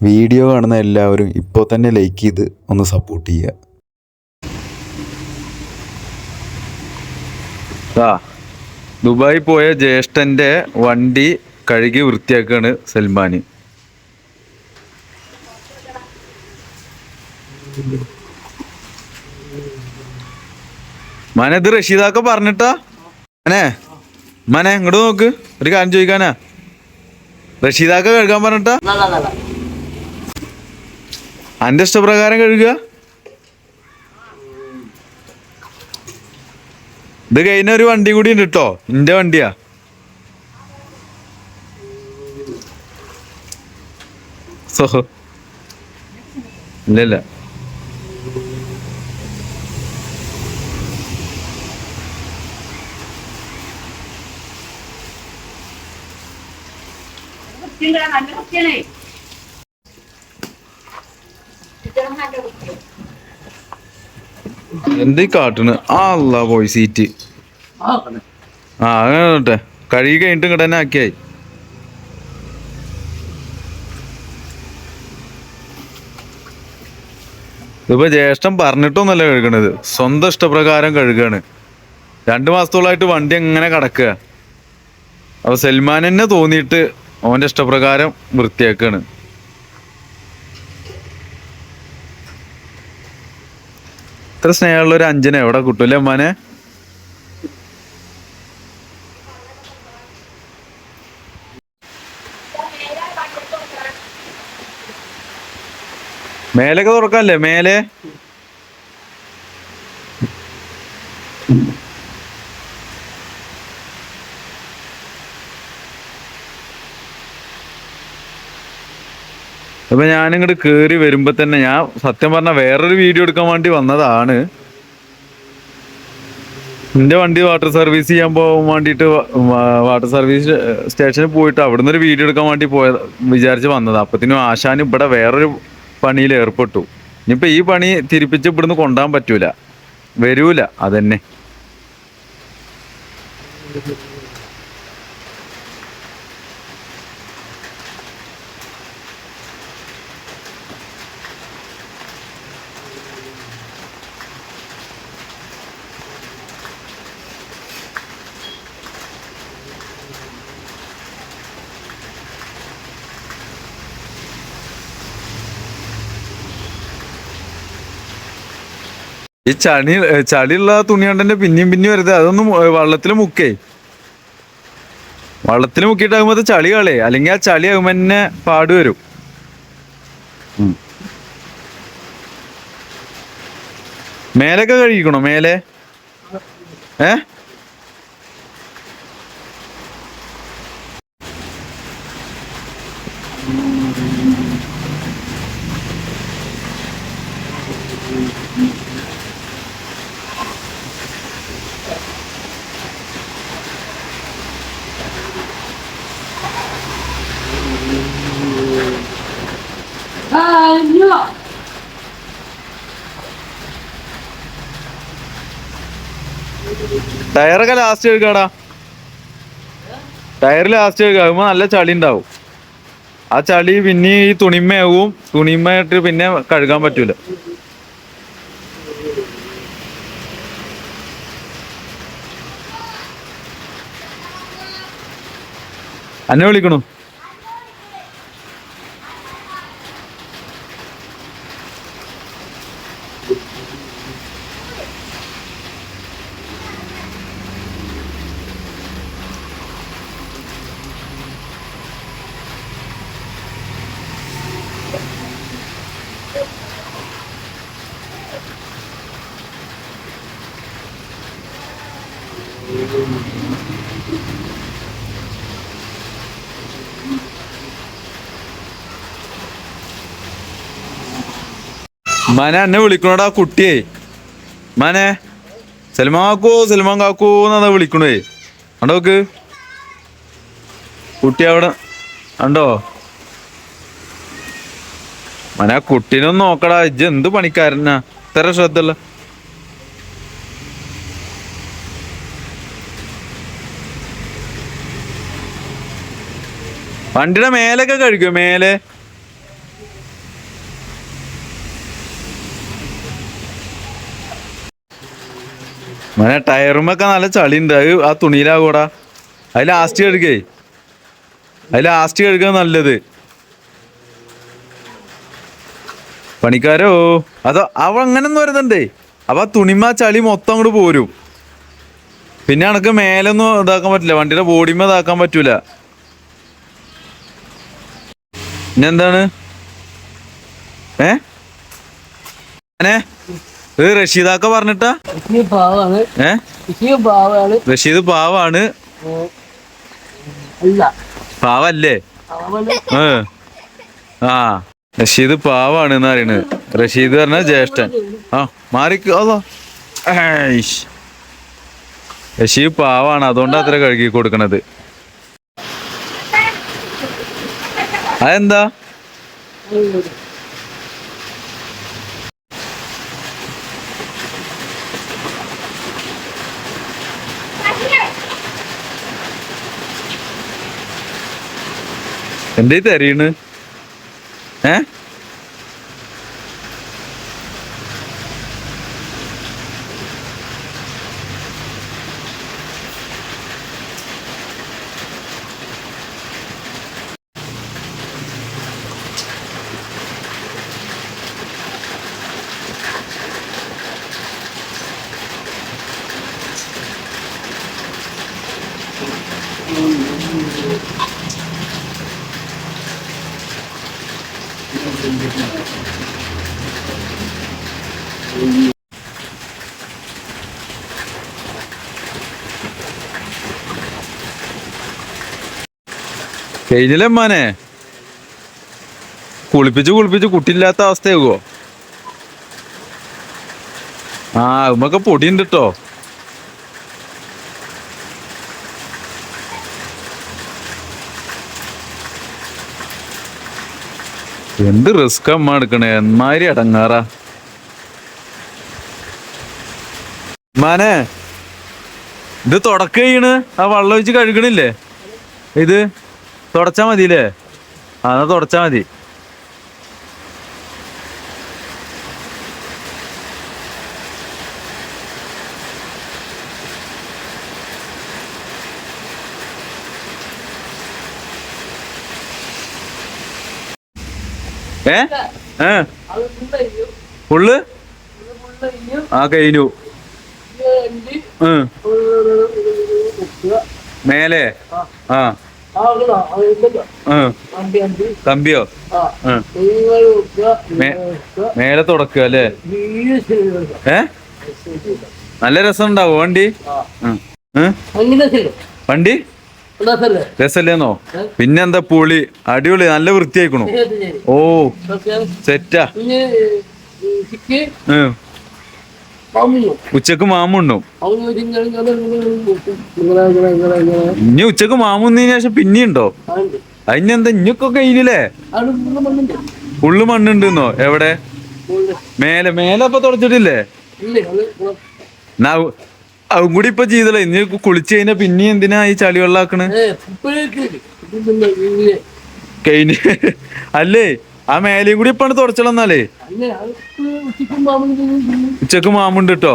Video കാണുന്ന എല്ലാവരും ഇപ്പോൾ തന്നെ ലൈക്ക് ചെയ്ത് ഒന്ന് സപ്പോർട്ട് ചെയ്യുക. ദുബായി പോയ ജ്യേഷ്ഠൻ്റെ വണ്ടി കഴുകി വൃത്തിയാക്കുകയാണ് സൽമാൻ. മനെ ഇത് റഷീദാക്ക പറഞ്ഞിട്ടാ മനെ ഇങ്ങോട്ട് നോക്ക്, ഒരു കാര്യം ചോദിക്കാനാ. റഷീദാക്ക കഴുകാൻ പറഞ്ഞിട്ടാ അന്റെ ഇഷ്ടപ്രകാരം കഴുകുക. ഇത് കഴിഞ്ഞ ഒരു വണ്ടി കൂടി ഉണ്ട് കേട്ടോ, എന്റെ വണ്ടിയാ. സോ ഇല്ല എന്തീ കാട്ടണ്. അല്ല പോയി സീറ്റ് അങ്ങനെ കേട്ടെ കഴുകി കഴിഞ്ഞിട്ട് ഇങ്ങോട്ട് തന്നെ ആക്കിയായി. ഇതിപ്പോ ജ്യേഷ്ഠൻ പറഞ്ഞിട്ടൊന്നല്ല കഴുകണത്, സ്വന്തം ഇഷ്ടപ്രകാരം കഴുകാണ്. 2 മാസത്തോളായിട്ട് വണ്ടി എങ്ങനെ കിടക്കുക. അപ്പൊ സൽമാൻ തന്നെ തോന്നിയിട്ട് അവന്റെ ഇഷ്ടപ്രകാരം വൃത്തിയാക്കാണ്. ഇത്ര സ്നേഹമുള്ള ഒരു അഞ്ചിനെ എവിടെ കിട്ടൂല്ലേ അമ്മാനെ. മേലൊക്കെ തുറക്കാല്ലേ മേലെ. അപ്പൊ ഞാനിങ്ങോട്ട് കേറി വരുമ്പോ തന്നെ ഞാൻ സത്യം പറഞ്ഞ വേറൊരു വീഡിയോ എടുക്കാൻ വേണ്ടി വന്നതാണ്. എന്റെ വണ്ടി വാട്ടർ സർവീസ് ചെയ്യാൻ പോകാൻ വേണ്ടിയിട്ട് വാട്ടർ സർവീസ് സ്റ്റേഷനിൽ പോയിട്ട് അവിടുന്ന് ഒരു വീഡിയോ എടുക്കാൻ വേണ്ടി വിചാരിച്ച് വന്നത്. അപ്പത്തിനും ആശാൻ ഇവിടെ വേറൊരു പണിയിൽ ഏർപ്പെട്ടു. ഇനിയിപ്പോ ഈ പണി തിരിപ്പിച്ച് ഇവിടുന്ന് കൊണ്ടുപോകാൻ പറ്റൂല, വരൂല. അതന്നെ ഈ ചളിയുള്ള തുണി കണ്ടെന്നെ പിന്നെയും വരുന്നത്. അതൊന്നും വെള്ളത്തിൽ മുക്കേ, വെള്ളത്തിൽ മുക്കിയിട്ടാകുമ്പോ അത് ചളി കളേ, അല്ലെങ്കിൽ ആ ചളി ആകുമ്പോ തന്നെ പാട് വരും. മേലൊക്കെ കഴുകിക്കണോ മേലെ? ടയറൊക്കെ ലാസ്റ്റ് കഴുകാടാ, ടയർ ലാസ്റ്റ് കഴുകുമ്പോ നല്ല ചളി ഉണ്ടാവും. ആ ചളി പിന്നെ ഈ തുണിമയാവും, തുണിമയായിട്ട് പിന്നെ കഴുകാൻ പറ്റൂല. എന്നെ വിളിക്കണു. മനെ എന്നെ വിളിക്കണോടാ കുട്ടിയെ. മനെ സൽമാൻ കാക്കൂ എന്നാ വിളിക്കണേ. കണ്ടോക്ക് കുട്ടി അവിടെ കണ്ടോ. മനെ ആ കുട്ടീനൊന്ന് നോക്കടാ. ഇജ്ജ് എന്ത് പണിക്കാരനാ, ഇത്ര ശ്രദ്ധല്ല. വണ്ടിയുടെ മേലൊക്കെ കഴുകും, മേലെ മോനെ ടയറുമൊക്കെ നല്ല ചളി ഉണ്ട്. അത് ആ തുണിയിലാകൂടാ. അത് ലാസ്റ്റ് കഴുകേ. അത് ലാസ്റ്റ് കഴുകുക നല്ലത്. പണിക്കാരോ അതോ അവ അങ്ങനൊന്നും വരുന്നുണ്ടേ. അപ്പൊ ആ തുണിമ ചളി മൊത്തം അങ്ങോട്ട് പോരും. പിന്നെ എനക്ക് മേലൊന്നും ഇതാക്കാൻ പറ്റില്ല, വണ്ടിയുടെ ബോഡിമേ ഇതാക്കാൻ പറ്റൂല. പിന്നെന്താണ് ഇത് റഷീദാക്ക പറഞ്ഞിട്ടാ? റഷീദ് പാവാണ്. പാവല്ലേ? ആ റഷീദ് പാവാണ് എന്ന് പറയണത്. റഷീദ് പറഞ്ഞ ജ്യേഷ്ഠൻ. ആ മാറിക്ക്. അതോ റഷീദ് പാവാണ്, അതുകൊണ്ടാ അത്ര കഴുകി കൊടുക്കണത്. അതെന്താ? എന്തേ തരീണ്? കഴിഞ്ഞില്ലമ്മാനെ. കുളിപ്പിച്ച് കുട്ടിയില്ലാത്ത അവസ്ഥയാകുമോ? ആ ഉമ്മക്ക് പൊടിയുണ്ട് കേട്ടോ. എന്ത് റിസ്ക് അമ്മ എടുക്കണേ, എന്നാരി അടങ്ങാറാ. മാനെ ഇത് തുടക്ക ചെയ്യണ്, ആ വെള്ളം ഒഴിച്ച് കഴുകണില്ലേ? ഇത് തുടച്ചാ മതിയില്ലേ? ആ എന്നാ തുടച്ചാ മതി. ഫുള്ള് ആ കഴിഞ്ഞു. മേലെ ആ കമ്പിയോ? മേലെ തുടക്കുക അല്ലേ? നല്ല രസം ഉണ്ടാവോ വണ്ടി? വണ്ടി രസല്ലേന്നോ? പിന്നെന്താ പൊളി, അടിപൊളി, നല്ല വൃത്തിയായിക്കണു. ഓ സെറ്റാ. ഉച്ചക്ക് മാമുണ്ടോ? ഇനി ഉച്ചക്ക് മാമുന്നതിന് ശേഷം പിന്നെയുണ്ടോ? അതിനെന്താ ഇഞ്ഞൊക്കെ കഴിഞ്ഞില്ലേ? ഫുള്ള് മണ്ണുണ്ടെന്നോ? എവിടെ? മേലെ അപ്പൊ തുടച്ചിട്ടില്ലേ? അതും കൂടി ഇപ്പൊ ചെയ്തല്ലേ? ഇനി കുളിച്ച് കഴിഞ്ഞാ പിന്നെ എന്തിനാ ഈ ചളി വെള്ളാക്കണ്? കഴിഞ്ഞ് അല്ലേ? ആ മേലെയും കൂടി ഇപ്പാണ് തുടച്ചളന്നാലേ. ഉച്ചക്ക് മാമുണ്ട് കേട്ടോ.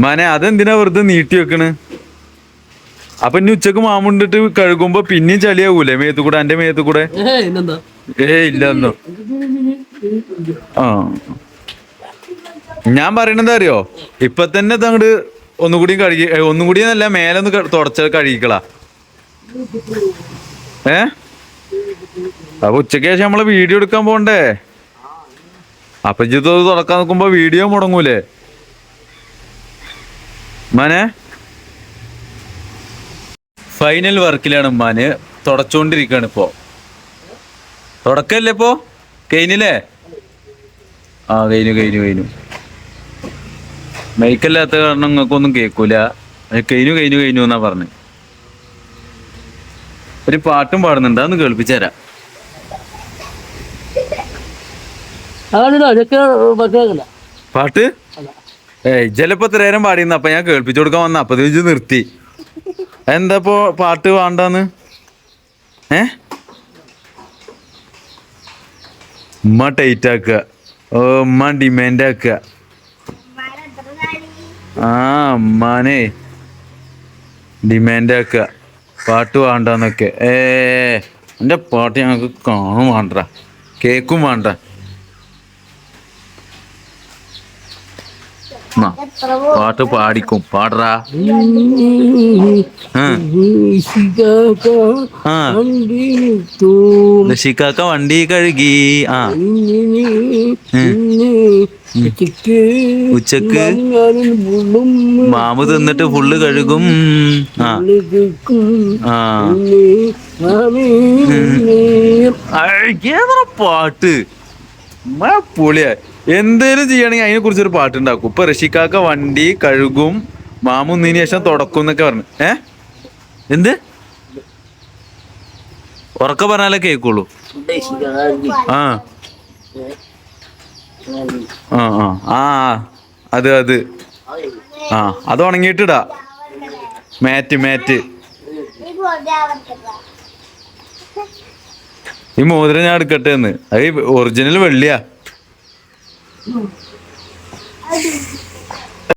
മനെ അതെന്തിനാ വെറുതെ നീട്ടി വെക്കണ്? അപ്പൊ ഇനി ഉച്ചക്ക് മാമുണ്ടിട്ട് കഴുകുമ്പോ പിന്നെയും ചളിയാവൂലേ മേത്ത് കൂടെ? എന്റെ മേത്ത് കൂടെ ഇല്ലെന്നോ? ആ ഞാൻ പറയണെന്താ അറിയോ? ഇപ്പൊ തന്നെ അങ്ങോട്ട് ഒന്നുകൂടി കഴുകി, ഒന്നുകൂടി എന്നല്ല, മേലൊന്ന് തുടച്ച കഴുകിക്കളാ. അപ്പൊ ഉച്ചക്ക് ശേഷം നമ്മള് വീഡിയോ എടുക്കാൻ പോണ്ടേ? അപ്പൊ ഇത് തുടക്കാൻ നോക്കുമ്പോ വീഡിയോ മുടങ്ങൂലേ മാനെ? ഫൈനൽ വർക്കിലാണ് ഉമ്മാന്, തുടച്ചോണ്ടിരിക്കാണ് ഇപ്പോ. തുടക്കല്ലേ ഇപ്പോ? കഴിഞ്ഞില്ലേ? ആ കഴിഞ്ഞു. മൈക്കല്ലാത്ത കാരണം നിങ്ങൾക്കൊന്നും കേൾക്കൂല. കഴിഞ്ഞു എന്നാ പറഞ്ഞു. ഒരു പാട്ടും പാടുന്നുണ്ട്, അതൊന്ന് കേൾപ്പിച്ചുതരാം. പാട്ട് ചിലപ്പോ ഇത്ര നേരം പാടിയുന്ന, അപ്പൊ ഞാൻ കേൾപ്പിച്ചു കൊടുക്കാൻ വന്ന, അപ്പൊ ഇത് നിർത്തി. എന്താപ്പോ പാട്ട് വേണ്ടാന്ന്? ഉമ്മ ടൈറ്റ് ആക്കുക, ഉമ്മ ഡിമാൻഡ് ആക്കുക. ആ അമ്മാനെ ഡിമാൻഡ് ആക്കുക പാട്ട് വേണ്ടെന്നൊക്കെ എൻ്റെ പാട്ട് ഞങ്ങൾക്ക് കാണും വേണ്ട കേക്കും വേണ്ട ആ, പാട്ട് പാടിക്കും പാടറാ ആ ഋഷിക്കാക്ക വണ്ടി കഴുകി ആ ഉച്ചക്ക് മാമു തിന്നിട്ട് ഫുള്ള് കഴുകും ആ ആ ഏതാ പാട്ട് പൊളിയാ എന്തേലും ചെയ്യണമെങ്കിൽ അതിനെ കുറിച്ചൊരു പാട്ടുണ്ടാക്കും ഇപ്പൊ ഋഷിക്കാക്ക വണ്ടി കഴുകും മാമു ഇതിന് ശേഷം തുടക്കും എന്നൊക്കെ പറഞ്ഞു എന്ത് ഉറക്ക പറഞ്ഞാലേ കേക്കുള്ളൂ ആ ആ ആ ആ അത് ആ അത് ഉണങ്ങിയിട്ടിടാ മാറ്റ് ഈ മോതിരം ഞാൻ എടുക്കട്ടെ എന്ന് അത് ഒറിജിനൽ വെള്ളിയാ